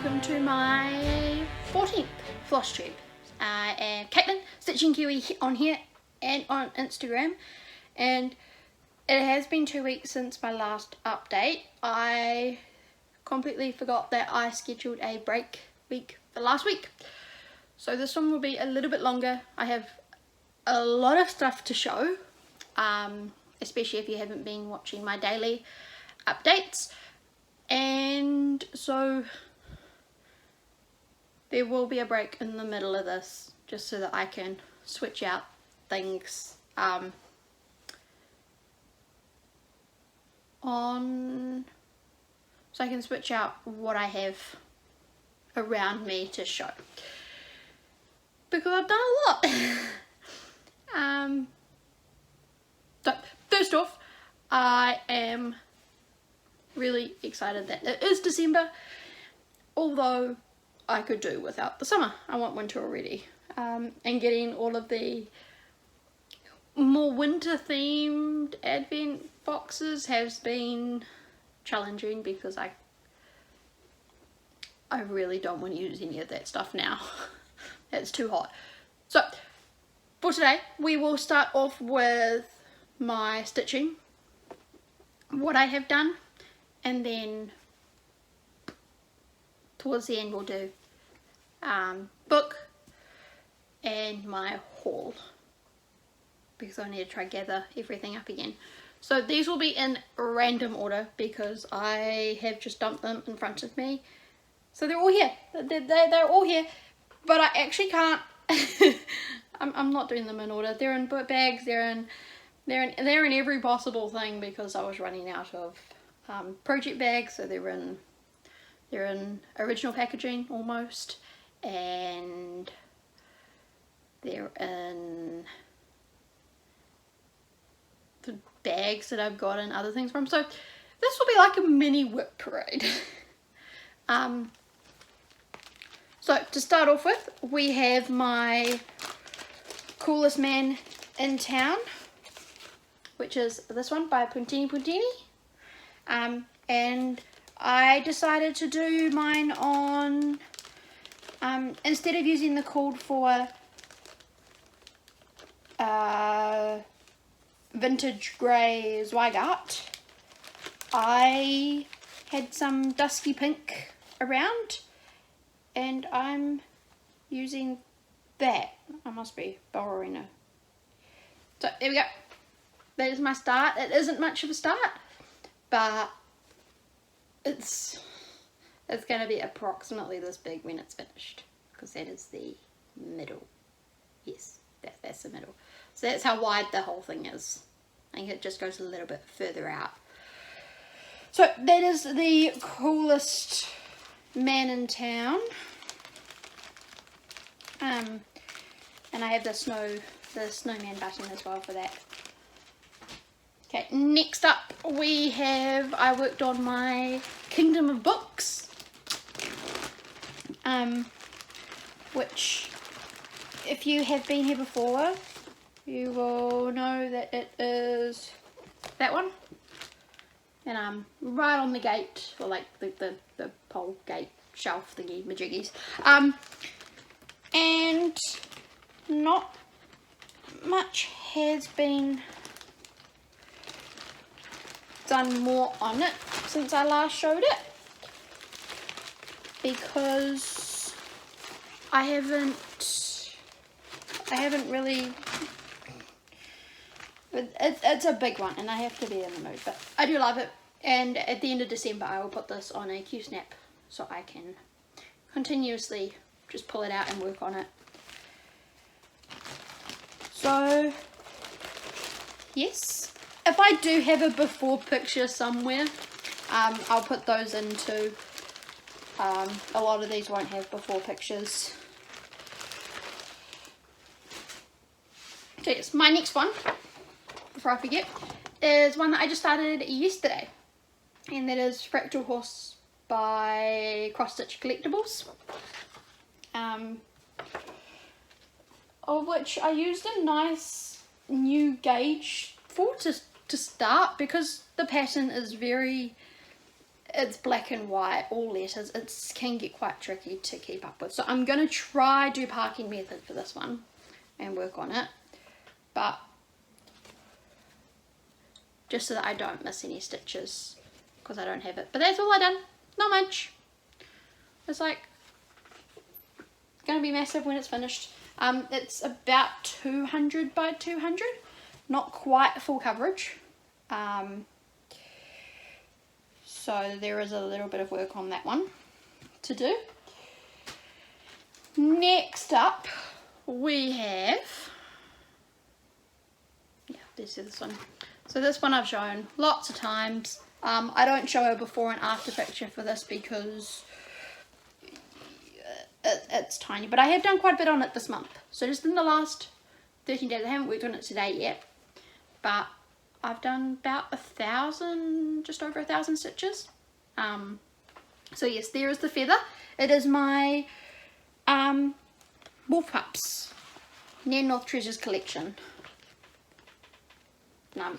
welcome to my 14th Flosstube. I am Caitlin, Stitching Kiwi on here and on Instagram, and it has been 2 weeks since my last update. I completely forgot that I scheduled a break week for last week, so this one will be a little bit longer. I have a lot of stuff to show, especially if you haven't been watching my daily updates, and so there will be a break in the middle of this just so that I can switch out things so I can switch out what I have around me to show, because I've done a lot. So first off, I am really excited that it is December, although I could do without the summer. I want winter already, and getting all of the more winter themed advent boxes has been challenging because I really don't want to use any of that stuff now. It's too hot. So for today we will start off with my stitching, what I have done, and then towards the end we'll do book and my haul, because I need to try gather everything up again. So these will be in random order because I have just dumped them in front of me. So they're all here. They're all here, but I actually can't. I'm not doing them in order. They're in book bags. They're in every possible thing because I was running out of project bags. So they're in original packaging almost, and they're in the bags that I've gotten other things from. So this will be like a mini whip parade. So to start off with, we have my Coolest Man in Town, which is this one by Puntini Puntini, and I decided to do mine on, instead of using the called for vintage grey Zweigart, I had some dusky pink around, and I'm using that. I must be borrowing a. So there we go. That is my start. It isn't much of a start, but it's going to be approximately this big when it's finished, because that is the middle. Yes, that's the middle. So that's how wide the whole thing is. I think it just goes a little bit further out. So that is the Coolest Man in Town. And I have the snowman button as well for that. Okay, next up I worked on my Kingdom of Books, which, if you have been here before, you will know that it is that one, and I'm right on the gate, or like the pole gate shelf thingy majiggies, and not much has been done more on it since I last showed it, because I haven't really. It's a big one and I have to be in the mood, but I do love it, and at the end of December I will put this on a Q-snap so I can continuously just pull it out and work on it. So yes, if I do have a before picture somewhere, I'll put those in too. A lot of these won't have before pictures. So yes, my next one, before I forget, is one that I just started yesterday, and that is Fractal Horse by Cross Stitch Collectibles, of which I used a nice new gauge for to start, because the pattern is very it's black and white, all letters. It can get quite tricky to keep up with. So I'm going to try do parking method for this one and work on it. But just so that I don't miss any stitches because I don't have it. But that's all I done. Not much. It's like going to be massive when it's finished. It's about 200 by 200. Not quite full coverage. So there is a little bit of work on that one to do. Next up we have, yeah, this is this one. So this one I've shown lots of times. I don't show a before and after picture for this because it's tiny, but I have done quite a bit on it this month. So just in the last 13 days, I haven't worked on it today yet, but I've done about 1,000, just over 1,000 stitches. So yes, there is the feather. It is my Wolf Pups Near North Treasures collection.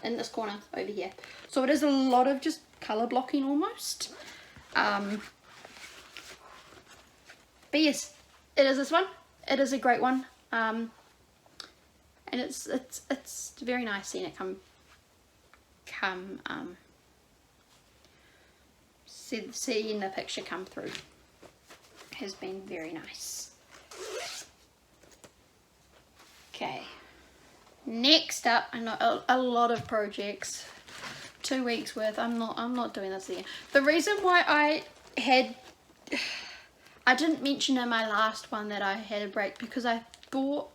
In this corner over here. So it is a lot of just colour blocking almost. But yes, it is this one. It is a great one. And it's very nice seeing it seeing the picture come through has been very nice. Okay, next up, I know a lot of projects, 2 weeks worth. I'm not doing this again. The reason why I didn't mention in my last one that I had a break because I thought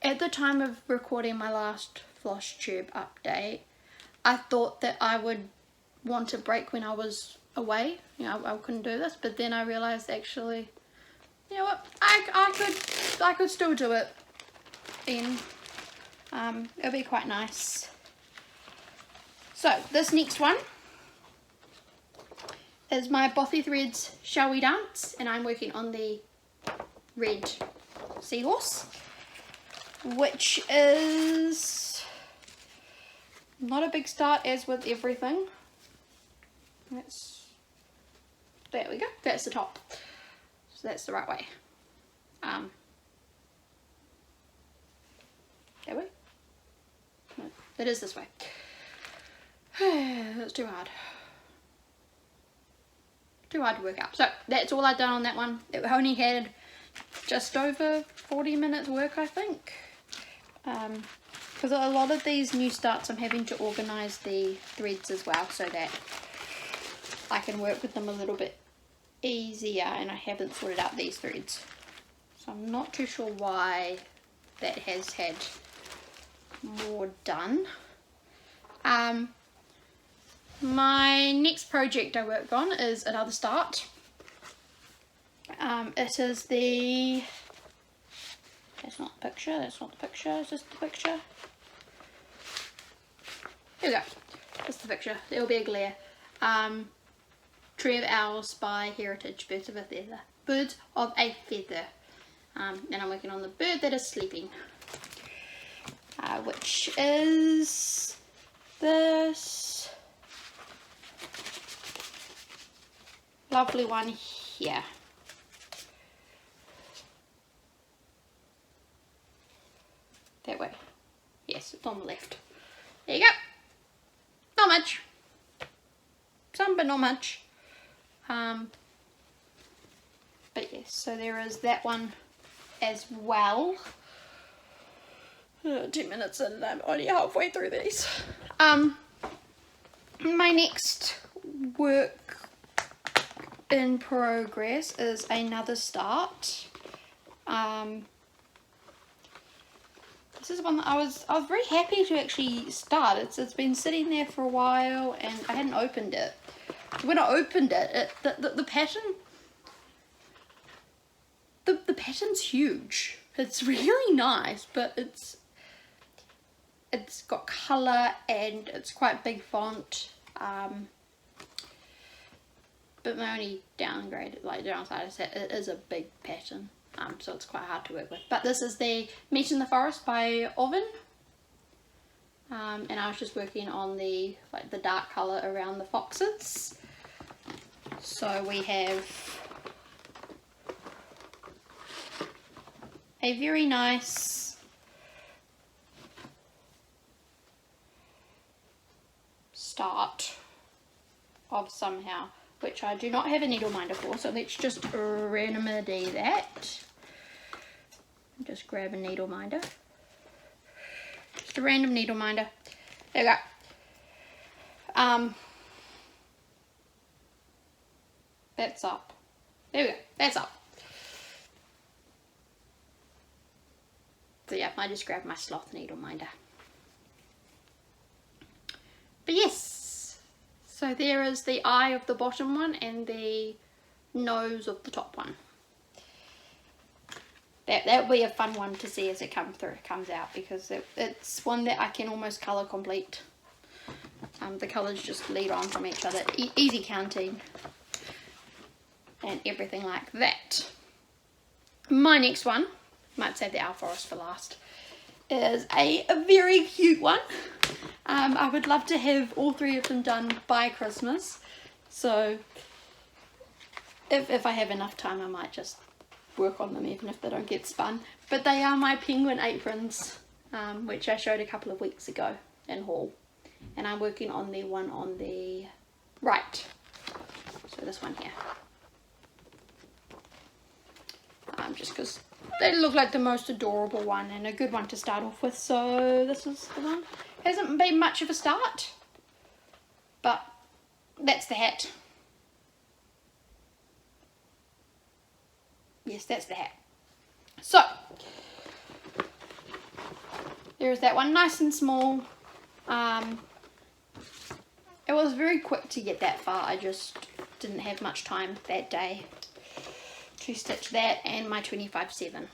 at the time of recording my last Flosstube update, I thought that I would want a break when I was away. You know, I couldn't do this, but then I realized actually, you know what, I could still do it, and it'll be quite nice. So this next one is my Bothy threads Shall We Dance, and I'm working on the red seahorse, which is not a big start as with everything. There we go, that's the top. So that's the right way. That way? No, it is this way. That's too hard. Too hard to work out. So that's all I've done on that one. It only had just over 40 minutes work, I think. Because a lot of these new starts I'm having to organise the threads as well so that I can work with them a little bit easier, and I haven't sorted out these threads. So I'm not too sure why that has had more done. My next project I worked on is another start. It is the, that's not the picture, that's not the picture, is this the picture? Here we go, that's the picture, there will be a glare. Tree of Owls by Heritage, Birds of a Feather. Birds of a Feather. And I'm working on the bird that is sleeping. Which is this lovely one here. That way. Yes, it's on the left. There you go. Not much. Some, but not much. But yes, so there is that one as well. 2 minutes in and I'm only halfway through these. My next work in progress is another start. This is one that I was very happy to actually start. It's been sitting there for a while and I hadn't opened it. When I opened it, the pattern, the pattern's huge. It's really nice, but it's got colour and it's quite big font. But my only downside is that it is a big pattern, so it's quite hard to work with. But this is the Meet in the Forest by Owen. and I was just working on the dark colour around the foxes. So we have a very nice start of somehow, which I do not have a needle minder for, so let's just remedy that. Just grab a needle minder. Just a random needle minder. There we go. That's up. There we go. That's up. So yeah, I just grabbed my sloth needle minder. But yes, so there is the eye of the bottom one and the nose of the top one. That'll be a fun one to see as it comes out, because it's one that I can almost colour complete. The colours just lead on from each other, easy counting and everything like that. My next one, might save the Owl Forest for last, is a very cute one. I would love to have all three of them done by Christmas, so if I have enough time I might just work on them even if they don't get spun. But they are my penguin aprons, which I showed a couple of weeks ago in haul, and I'm working on the one on the right, so this one here, just because they look like the most adorable one and a good one to start off with. So this is the one. Hasn't been much of a start, but that's the hat. Yes, that's the hat. So there's that one, nice and small. It was very quick to get that far. I just didn't have much time that day to stitch that and my 25/7.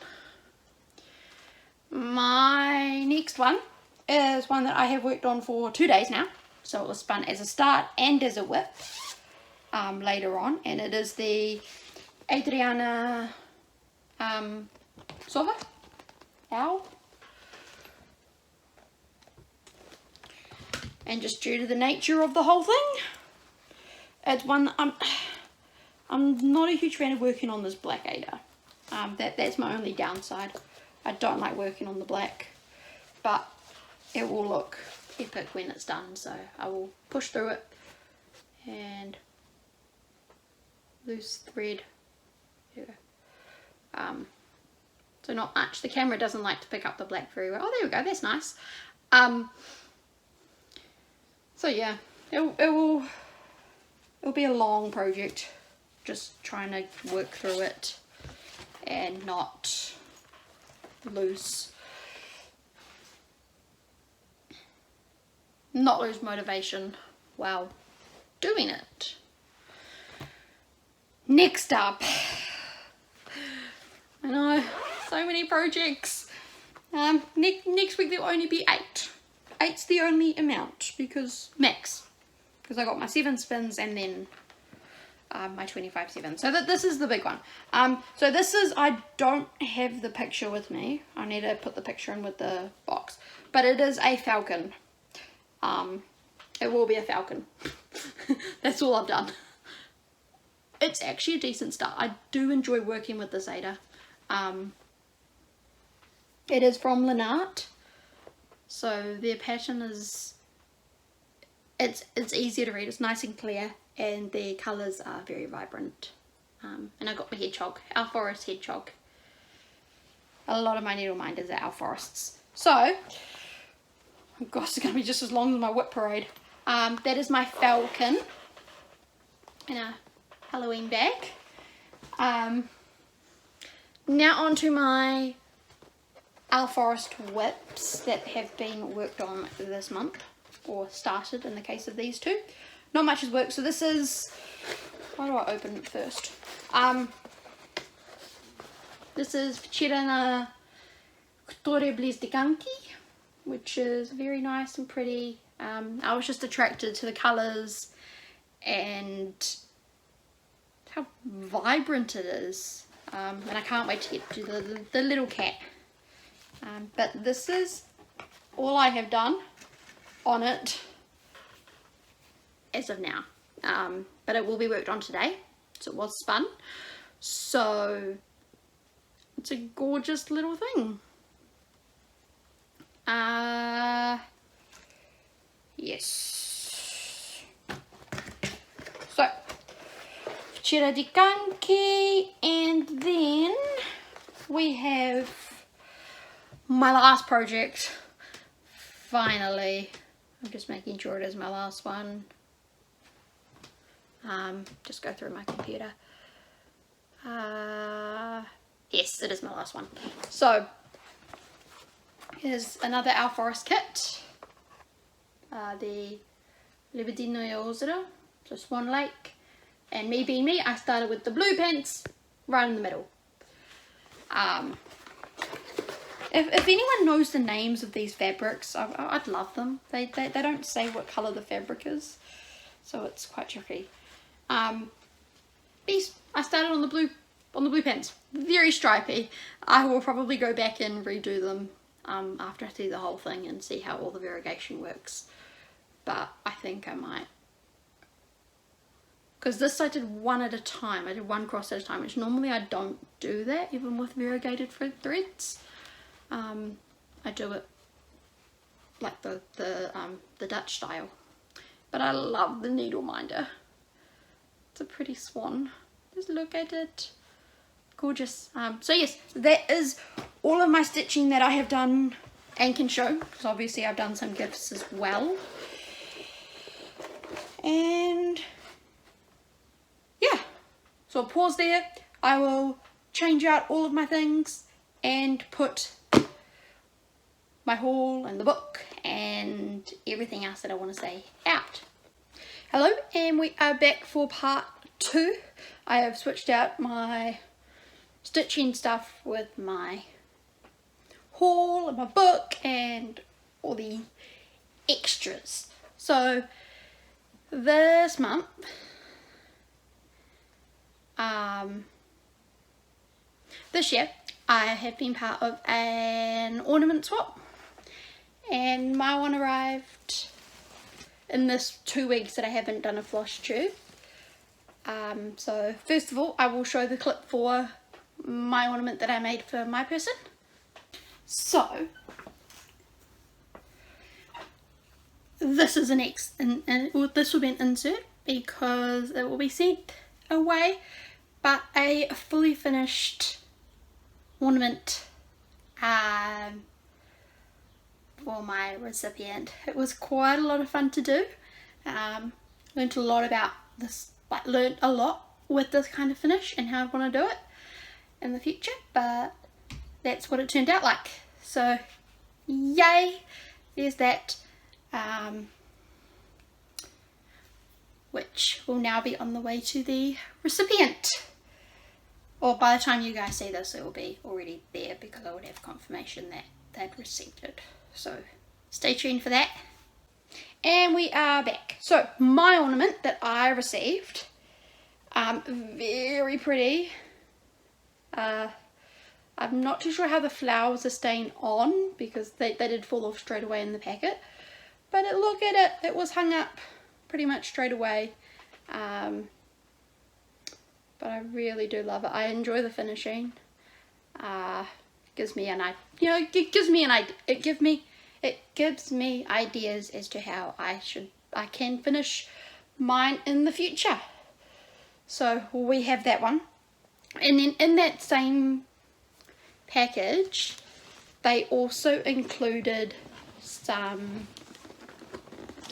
My next one is one that I have worked on for 2 days now. So it was spun as a start and as a whip later on, and it is the Adriana Sova owl. And just due to the nature of the whole thing, it's one that I'm not a huge fan of working on this Black Aida. That's my only downside. I don't like working on the black, but it will look epic when it's done, so I will push through it. And loose thread. There we go. So not much. The camera doesn't like to pick up the black very well. Oh, there we go. That's nice. So yeah, it'll be a long project. Just trying to work through it and not lose motivation while doing it. Next up, I know, so many projects. Next week there'll only be 8. 8's the only amount, because I got my 7 spins and then my 25/7. So this is the big one. So this is, I don't have the picture with me. I need to put the picture in with the box. But it is a falcon. It will be a falcon. That's all I've done. It's actually a decent start. I do enjoy working with this Aida. It is from Lanarte. So their pattern is, it's easier to read. It's nice and clear. And the colours are very vibrant. And I got my hedgehog, Owl Forest hedgehog. A lot of my needle minders are Owl Forests. So, oh gosh, it's going to be just as long as my whip parade. That is my Falcon in a Halloween bag. Now on to my Owl Forest whips that have been worked on this month, or started in the case of these two. Not much has worked. So this is, why do I open it first? This is Вечера, хуторе блиz Dиканьki, which is very nice and pretty. I was just attracted to the colours and how vibrant it is. And I can't wait to get to the little cat. But this is all I have done on it as of now, but it will be worked on today, so it was spun. So it's a gorgeous little thing. Yes. So Вечера, Dиканьki, and then we have my last project. Finally, I'm just making sure it is my last one. Just go through my computer. Yes, it is my last one. So here's another Owl Forest kit. The Nadezhda, so Swan Lake. And me being me, I started with the blue pants right in the middle. If anyone knows the names of these fabrics, I'd love them. They don't say what colour the fabric is, so it's quite tricky. These I started on the blue pants, very stripy. I will probably go back and redo them after I see the whole thing and see how all the variegation works. But I think I might, because this I did one at a time. I did one cross at a time, which normally I don't do that, even with variegated threads. I do it like the Dutch style. But I love the needle minder. It's a pretty swan. Just look at it. Gorgeous. So yes, that is all of my stitching that I have done and can show, because obviously I've done some gifts as well. And yeah, so I'll pause there. I will change out all of my things and put my haul and the book and everything else that I want to say out. Hello, and we are back for part 2. I have switched out my stitching stuff with my haul and my book and all the extras. So this month, this year, I have been part of an ornament swap, and my one arrived in this 2 weeks that I haven't done a Flosstube. So first of all, I will show the clip for my ornament that I made for my person. So this is this will be an insert because it will be sent away, but a fully finished ornament for my recipient. It was quite a lot of fun to do. Learned a lot about this, learned a lot with this kind of finish and how I want to do it in the future, but that's what it turned out like. So yay, there's that, which will now be on the way to the recipient. Or by the time you guys see this, it will be already there because I would have confirmation that they'd received it. So stay tuned for that. And we are back. So my ornament that I received, very pretty. I'm not too sure how the flowers are staying on because they did fall off straight away in the packet. But look at it, it was hung up pretty much straight away. But I really do love it. I enjoy the finishing. Gives me an idea, you know, it gives me ideas as to how I can finish mine in the future. So we have that one, and then in that same package they also included some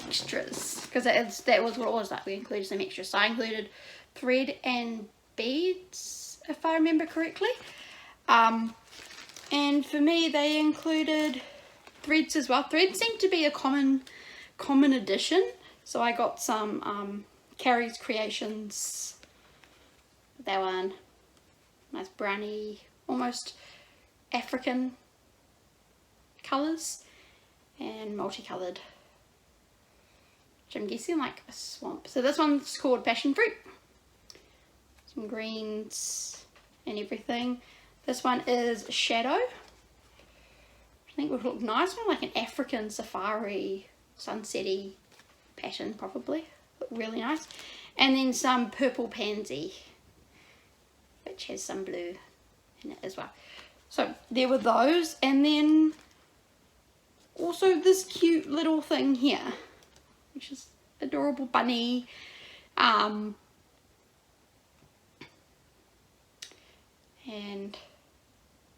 extras, because that was what it was like. We included some extras. So I included thread and beads, if I remember correctly, and for me they included threads as well. Threads seem to be a common addition, so I got some Carrie's Creations, that one, nice browny, almost African colours, and multicoloured, which I'm guessing like a swamp. So this one's called Passion Fruit. Some greens and everything. This one is Shadow. I think would look nice, one like an African safari sunsetty pattern probably. Look really nice. And then some purple pansy, which has some blue in it as well. So there were those, and then also this cute little thing here, which is adorable bunny. And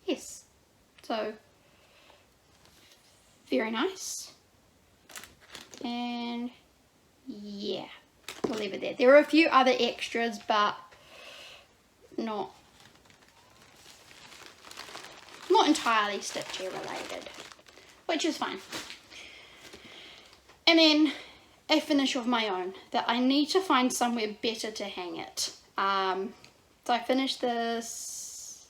yes, so very nice. And yeah, we'll leave it there. There are a few other extras, but not entirely stitchy related, which is fine. And then a finish of my own that I need to find somewhere better to hang it. So I finished this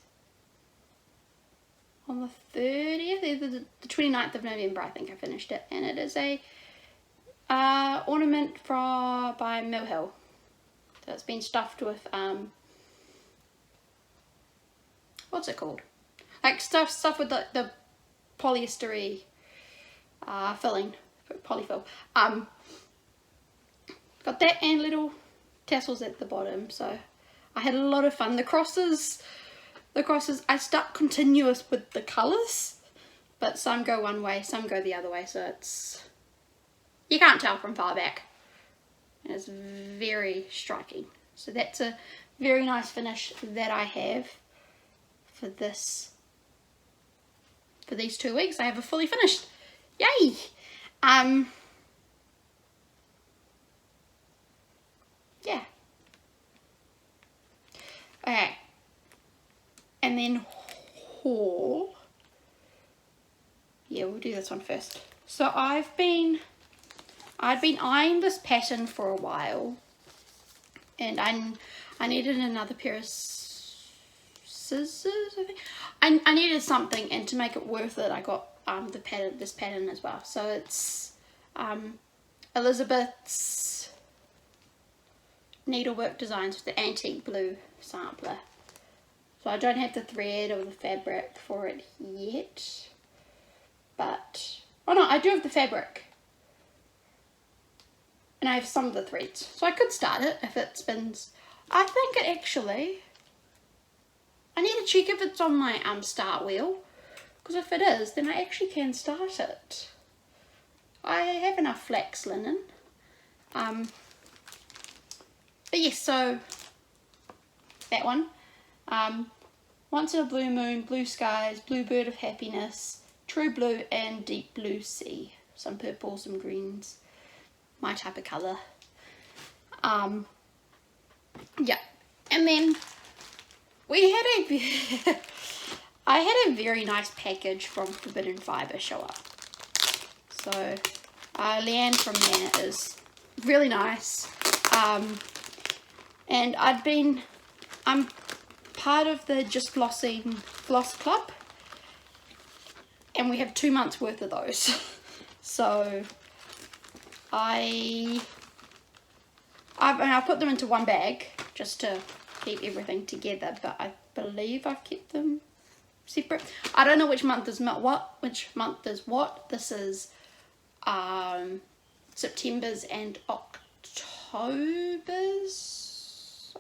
on the 30th, the 29th of November, I think I finished it, and it is a ornament by Mill Hill. So it's been stuffed with what's it called? Like stuff with the polyestery filling, polyfill. Got that and little tassels at the bottom. So I had a lot of fun. The crosses, I stuck continuous with the colours, but some go one way, some go the other way. So it's, you can't tell from far back. And it's very striking. So that's a very nice finish that I have for these 2 weeks. I have it fully finished. Yay! Yeah. Okay. And then haul. Yeah, we'll do this one first. So I'd been eyeing this pattern for a while, and I needed another pair of scissors, I think. I needed something, and to make it worth it, I got this pattern as well. So it's Elizabeth's Needlework Designs with the antique blue sampler. So I don't have the thread or the fabric for it yet, but oh no, I do have the fabric, and I have some of the threads, so I could start it if it spins. I think it actually, I need to check if it's on my start wheel, because if it is, then I actually can start it. I have enough flax linen. But yes, so that one. Once in a Blue Moon, Blue Skies, Blue Bird of Happiness, True Blue, and Deep Blue Sea. Some purple, some greens. My type of colour. Yeah. And then we had I had a very nice package from Forbidden Fibre show up. So Leanne from there is really nice. And I'm part of the Just Flossing Floss Club, and we have 2 months worth of those. So I put them into one bag just to keep everything together, but I believe I've kept them separate. I don't know which month is what. This is September's and October's,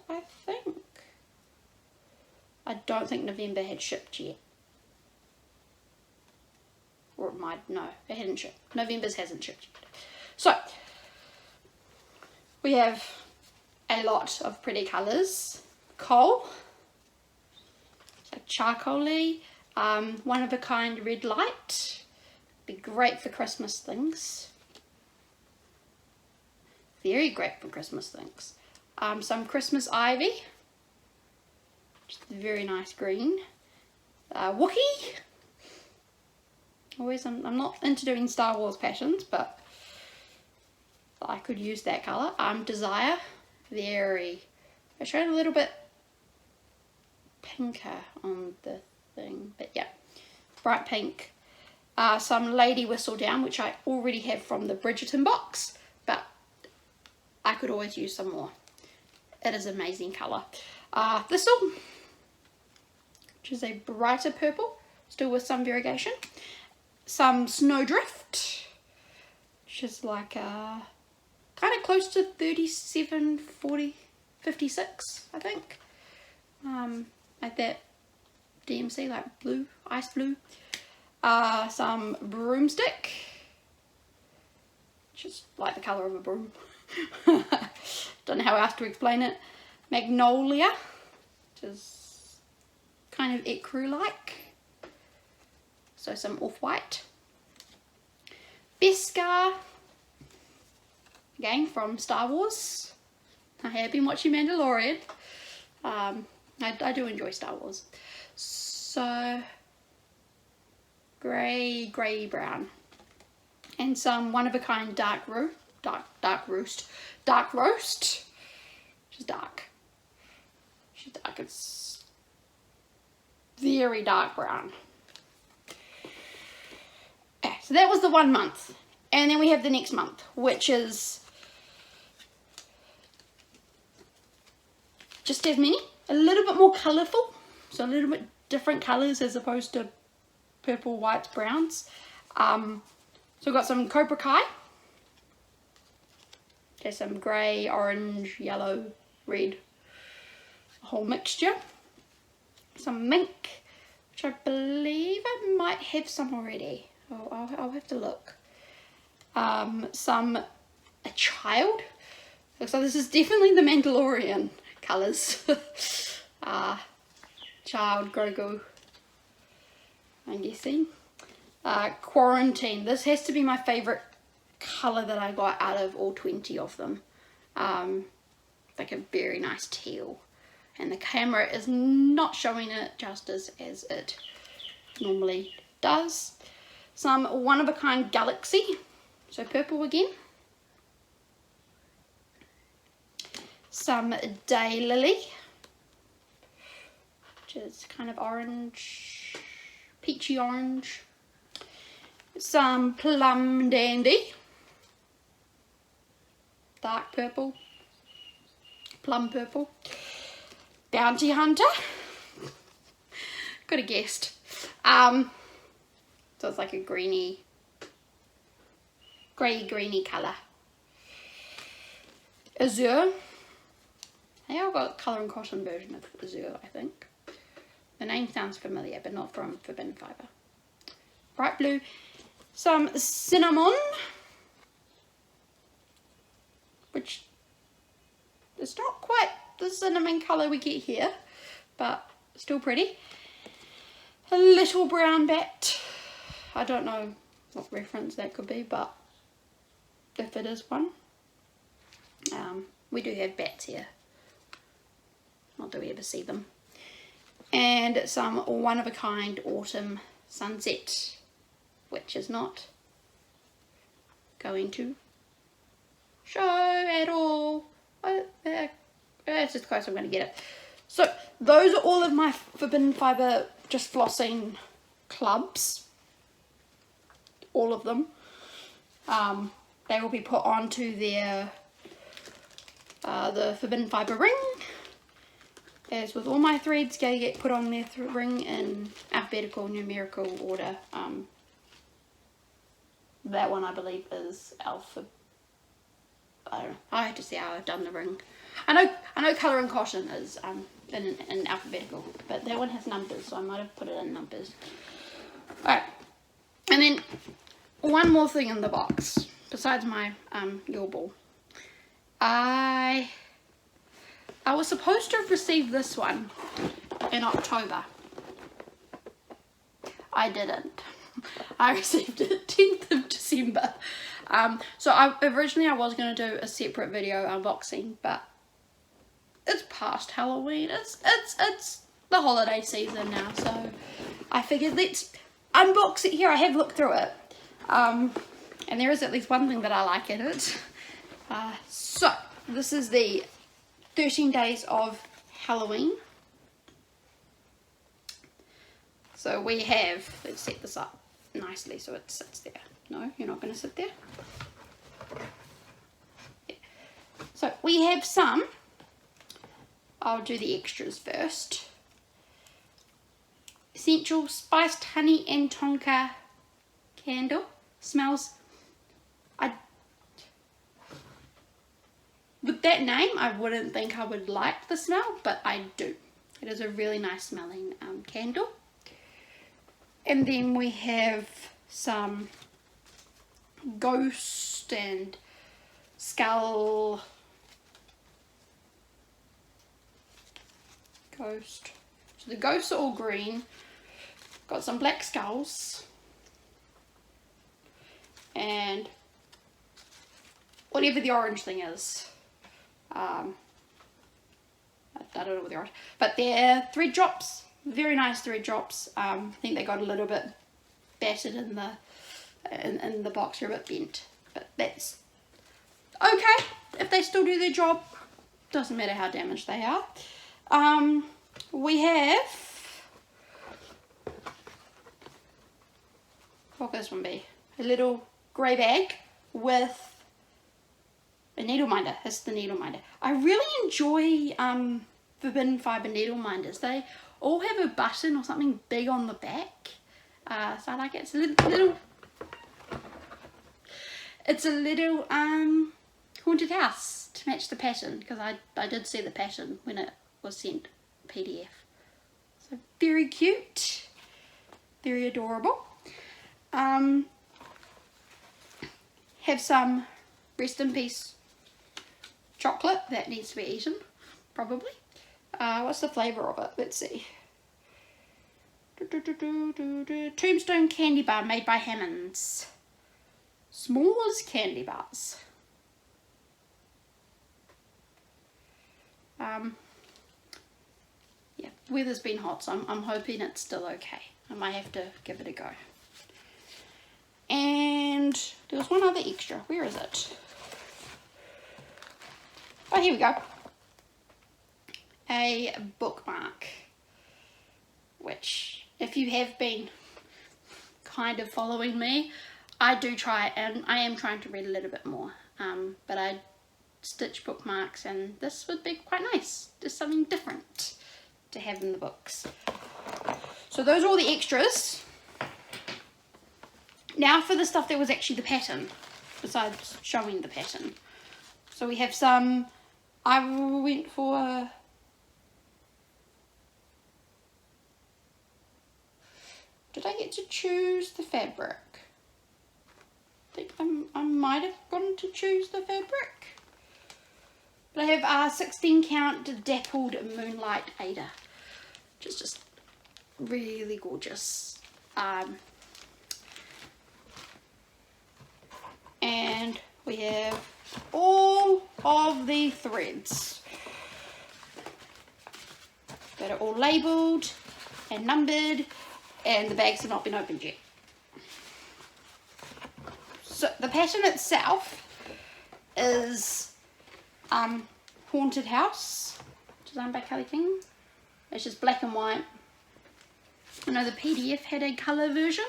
I think. I don't think November had shipped yet. Or it might, no, it hadn't shipped. November's hasn't shipped yet. So, we have a lot of pretty colours. Coal, like charcoal-y, one of a kind red light. Be great for Christmas things. Very great for Christmas things. Some Christmas ivy, just a very nice green. Wookie. Always, I'm not into doing Star Wars patterns, but I could use that colour. Desire, I showed a little bit pinker on the thing, but yeah, bright pink. Some Lady Whistle Down, which I already have from the Bridgerton box, but I could always use some more. It is an amazing colour. Thistle, which is a brighter purple, still with some variegation. Some Snowdrift, which is like kind of close to 37, 40, 56, I think. Like that DMC, like blue, ice blue. Some broomstick, which is like the colour of a broom. Don't know how else to explain it. Magnolia, which is kind of ecru-like. So some off-white. Beskar, again from Star Wars. I have been watching Mandalorian. I do enjoy Star Wars. So grey brown, and some one-of-a-kind dark roast, which is dark. She's dark. It's very dark brown. Okay, so that was the 1 month, and then we have the next month, which is just as many, a little bit more colourful, so a little bit different colours as opposed to purple, whites, browns. So we've got some Cobra Kai. There's some grey, orange, yellow, red, a whole mixture. Some mink, which I believe I might have some already. I'll have to look. A child. So this is definitely the Mandalorian colours. Child, Grogu, I'm guessing. Quarantine. This has to be my favourite colour that I got out of all 20 of them. Like a very nice teal. And the camera is not showing it justice as it normally does. Some one-of-a-kind galaxy. So purple again. Some daylily, which is kind of orange, peachy orange. Some plum dandy, dark purple, plum purple. Bounty hunter, could have guessed. So it's like a greeny, greeny colour. Azure. Hey, I've got colour and cotton version of Azure, I think. The name sounds familiar, but not from Forbidden Fibre. Bright blue. Some cinnamon, which is not quite the cinnamon colour we get here, but still pretty. A little brown bat. I don't know what reference that could be, but if it is one. We do have bats here. Not that we ever see them. And some one-of-a-kind autumn sunset, which is not going to show at all. It's just close, I'm going to get it. So those are all of my Forbidden Fibre just flossing clubs. All of them. They will be put onto their the Forbidden Fibre ring. As with all my threads, they get put on their ring in alphabetical, numerical order. That one I believe is alpha. I don't know. I have to see how I've done the ring. I know colour and cotton is in alphabetical, but that one has numbers, so I might have put it in numbers. Alright, and then one more thing in the box besides my your ball. I was supposed to have received this one in October. I didn't. I received it 10th of December. So originally I was going to do a separate video unboxing, but it's past Halloween. It's the holiday season now, so I figured let's unbox it here. I have looked through it, and there is at least one thing that I like in it. So this is the 13 Days of Halloween. So we have, let's set this up nicely so it sits there. No, you're not going to sit there. Yeah. So we have some, I'll do the extras first. Essential spiced honey and tonka candle. Smells, I with that name, I wouldn't think I would like the smell, but I do. It is a really nice smelling candle. And then we have some ghost and skull. Ghost. So the ghosts are all green. Got some black skulls. And whatever the orange thing is. I don't know what the orange, but they're thread drops, very nice thread drops. I think they got a little bit battered in the box, or a bit bent, but that's okay if they still do their job. Doesn't matter how damaged they are. We have, what could this one be? A little grey bag with a needle minder. It's the needle minder. I really enjoy forbidden fibre needle minders. They all have a button or something big on the back. So I like it. It's a little haunted house to match the pattern, because I did see the pattern when it was sent PDF. So very cute, very adorable. Have some rest in peace chocolate that needs to be eaten, probably. What's the flavour of it? Let's see. Tombstone candy bar made by Hammond's. S'mores candy bars. Yeah, weather's been hot, so I'm hoping it's still okay. I might have to give it a go. And there was one other extra. Where is it? Oh, here we go. A bookmark, which, if you have been kind of following me, I do try, and I am trying to read a little bit more, but I stitch bookmarks, and this would be quite nice, just something different to have in the books. So those are all the extras. Now for the stuff that was actually the pattern, besides showing the pattern. So we have some, I went for, did I get to choose the fabric? I think I might have gotten to choose the fabric. But I have 16 count dappled Moonlight Aida, which is just really gorgeous. And we have all of the threads that are all labelled and numbered, and the bags have not been opened yet. So the pattern itself is Haunted House, designed by Kelly King. It's just black and white. I know the PDF had a colour version,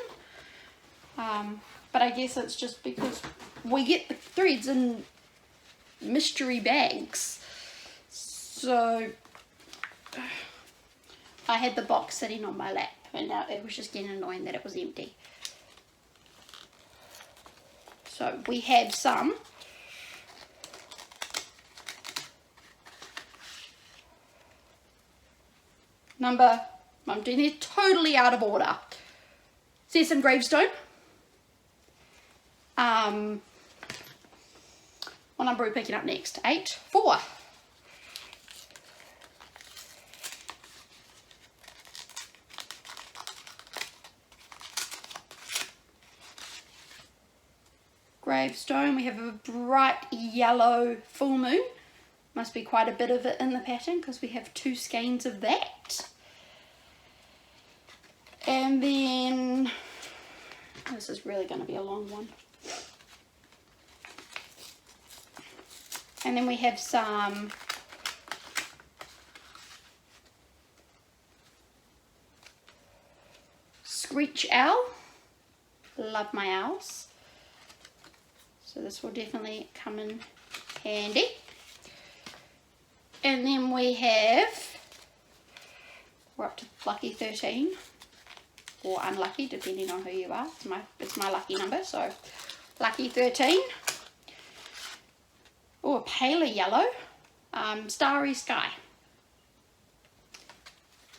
but I guess it's just because we get the threads in mystery bags. So I had the box sitting on my lap, and now it was just getting annoying that it was empty. So we have some I'm doing it totally out of order. There's some gravestone. What number are we picking up next? 8, 4. Gravestone, we have a bright yellow full moon. Must be quite a bit of it in the pattern because we have 2 skeins of that. And then, this is really going to be a long one. And then we have some Screech Owl. Love my owls. So this will definitely come in handy. And then we have, we're up to lucky 13, or unlucky, depending on who you are. It's my lucky number, so lucky 13. or a paler yellow, Starry Sky.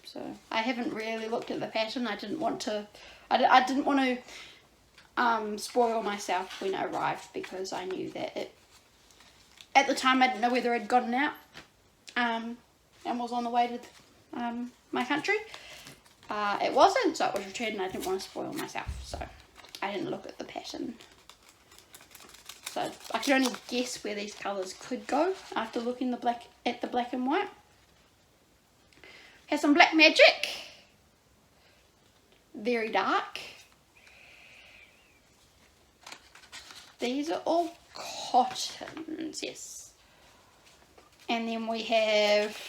So I haven't really looked at the pattern. I didn't want to spoil myself when I arrived, because I knew that at the time I didn't know whether it had gotten out and was on the way to my country. It wasn't, so it was returned, and I didn't want to spoil myself, so I didn't look at the pattern. So I could only guess where these colours could go after looking at the black and white. Has some black magic, very dark. These are all cottons, yes. And then we have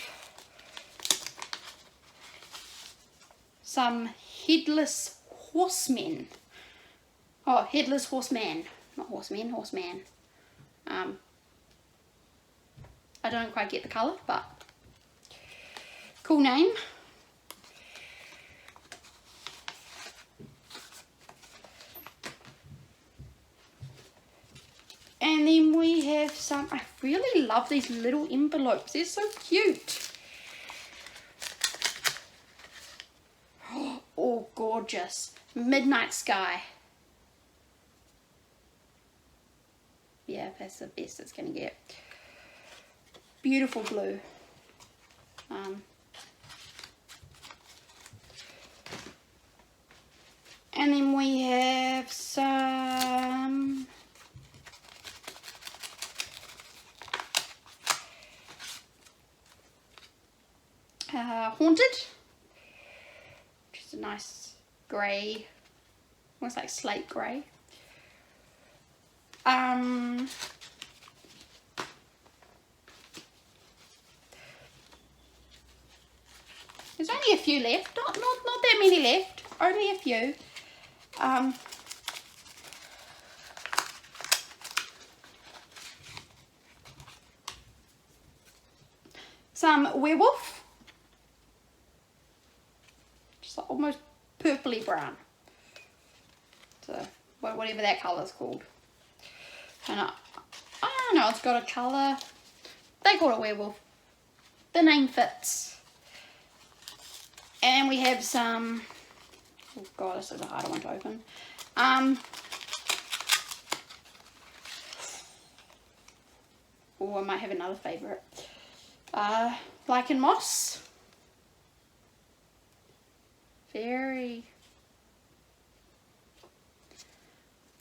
some headless horsemen. Oh, headless horseman, not horsemen, horseman. I don't quite get the colour, but cool name. And then we have some, I really love these little envelopes, they're so cute. Oh, gorgeous. Midnight Sky. Yeah, that's the best it's going to get. Beautiful blue. And then we have some Haunted, which is a nice grey, almost like slate grey. There's only a few left, not that many left, only a few. Some werewolf, just like almost purpley brown, so whatever that colour is called. And I don't know, it's got a colour, they call it werewolf, the name fits. And we have some, oh god, this is a harder one to open. Oh, I might have another favourite. Lichen Moss. Very,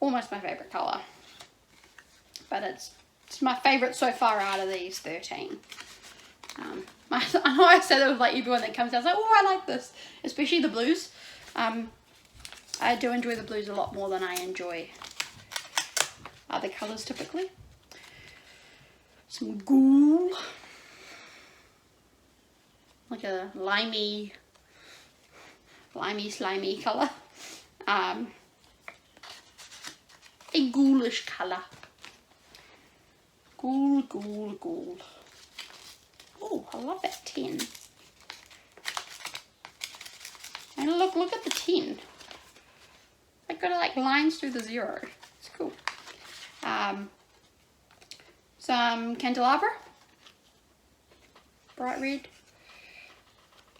almost my favourite colour. But it's my favourite so far out of these 13. I know I said it with like everyone that comes out, I was like, oh, I like this, especially the blues. I do enjoy the blues a lot more than I enjoy other colours typically. Some ghoul, like a limey slimy colour. A ghoulish colour. Ghoul. Oh, I love that 10. And look at the 10. I've got like lines through the 0. It's cool. Some candelabra. Bright red.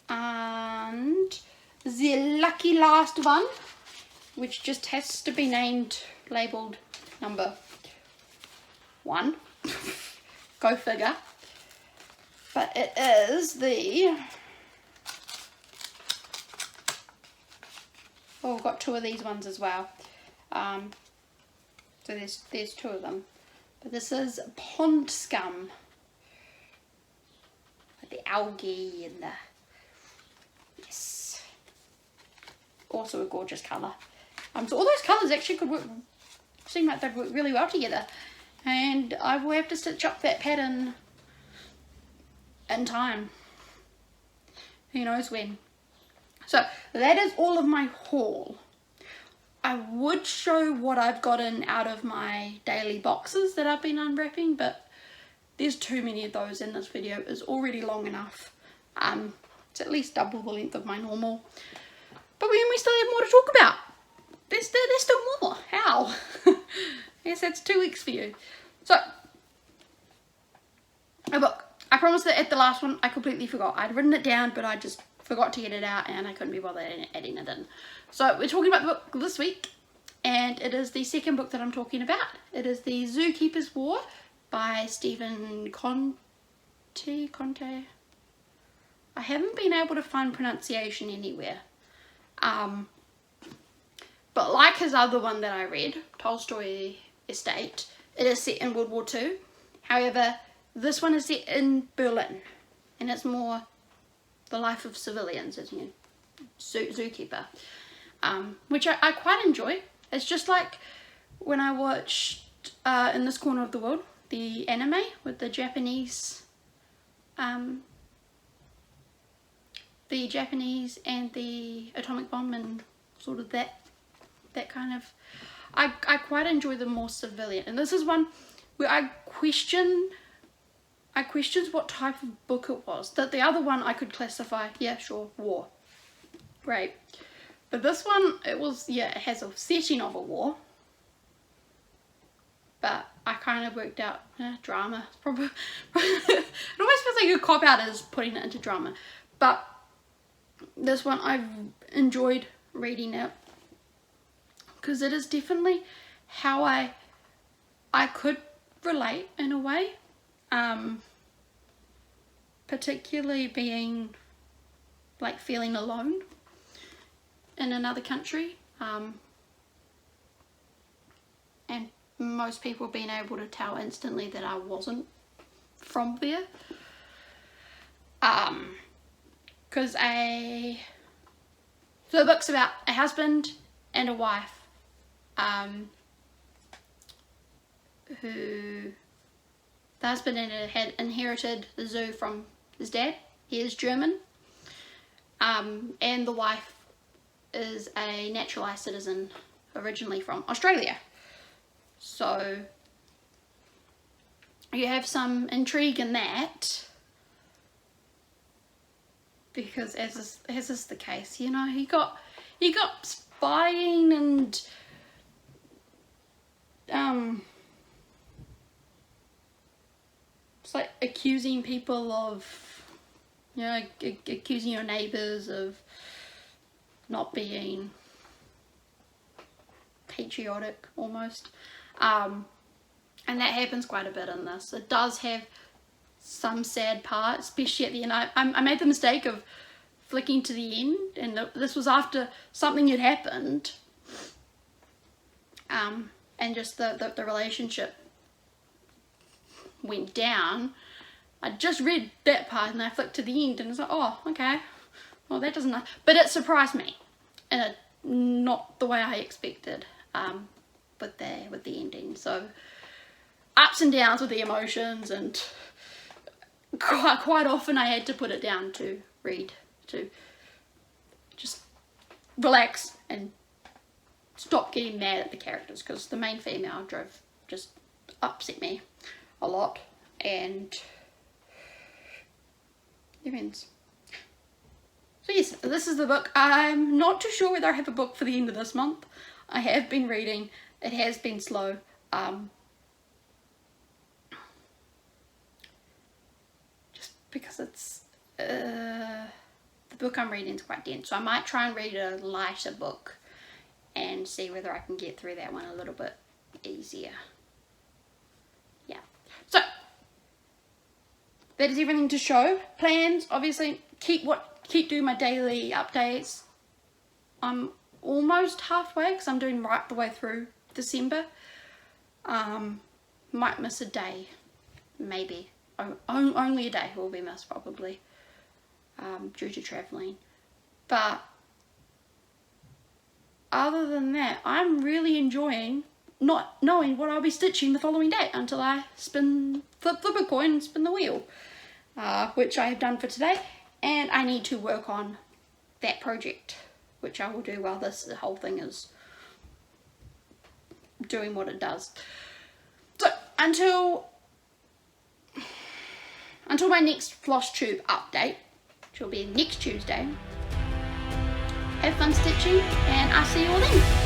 And the lucky last one, which just has to be named, labelled number 1. Go figure. But it is the, oh, we've got 2 of these ones as well. So there's 2 of them. But this is pond scum. Like the algae and the, yes. Also a gorgeous colour. So all those colours actually could work, seem like they'd work really well together. And I will have to stitch up that pattern in time. Who knows when. So that is all of my haul. I would show what I've gotten out of my daily boxes that I've been unwrapping, but there's too many of those, and this video is already long enough. It's at least double the length of my normal. But we still have more to talk about. There's still more. How? Yes, that's 2 weeks for you. So a book. I promised that at the last one I completely forgot. I'd written it down, but I just forgot to get it out and I couldn't be bothered adding it in. So we're talking about the book this week, and it is the second book that I'm talking about. It is The Zookeeper's War by Stephen Conte. I haven't been able to find pronunciation anywhere. But like his other one that I read, Tolstoy Estate, it is set in World War II. However, this one is set in Berlin, and it's more the life of civilians, as you know, zookeeper, which I quite enjoy. It's just like when I watched In This Corner of the World, the anime with the Japanese and the atomic bomb and sort of that kind of. I quite enjoy the more civilian, and this is one where I questioned what type of book it was. That the other one I could classify, yeah, sure, war, great, but this one, it was, yeah, it has a setting of a war, but I kind of worked out drama. Probably it almost feels like a cop out is putting it into drama, but this one I've enjoyed reading it because it is definitely how I could relate in a way, particularly being like feeling alone in another country, and most people being able to tell instantly that I wasn't from there, because so the book's about a husband and a wife who the husband had inherited the zoo from his dad. He is German, and the wife is a naturalised citizen originally from Australia. So you have some intrigue in that, because as is the case, you know, you got spying and it's like accusing people of, you know, accusing your neighbours of not being patriotic almost, and that happens quite a bit in this. It does have some sad parts, especially at the end. I made the mistake of flicking to the end, and this was after something had happened, and just the relationship went down. I just read that part and I flicked to the end and it's like, oh, okay, well that doesn't, but it surprised me in not the way I expected, with the ending. So ups and downs with the emotions, and quite often I had to put it down to read, to just relax and stop getting mad at the characters, because the main female just upset me a lot, and events. So yes, this is the book. I'm not too sure whether I have a book for the end of this month. I have been reading. It has been slow. Just because it's the book I'm reading is quite dense, so I might try and read a lighter book and see whether I can get through that one a little bit easier. Yeah. So that is everything to show. Plans, obviously, keep doing my daily updates. I'm almost halfway because I'm doing right the way through December. Might miss a day, maybe. Only a day will be missed probably, due to travelling. But other than that, I'm really enjoying not knowing what I'll be stitching the following day until I flip the coin and spin the wheel, which I have done for today, and I need to work on that project, which I will do while the whole thing is doing what it does. So until my next Flosstube update, which will be next Tuesday, have fun stitching, and I'll see you all then.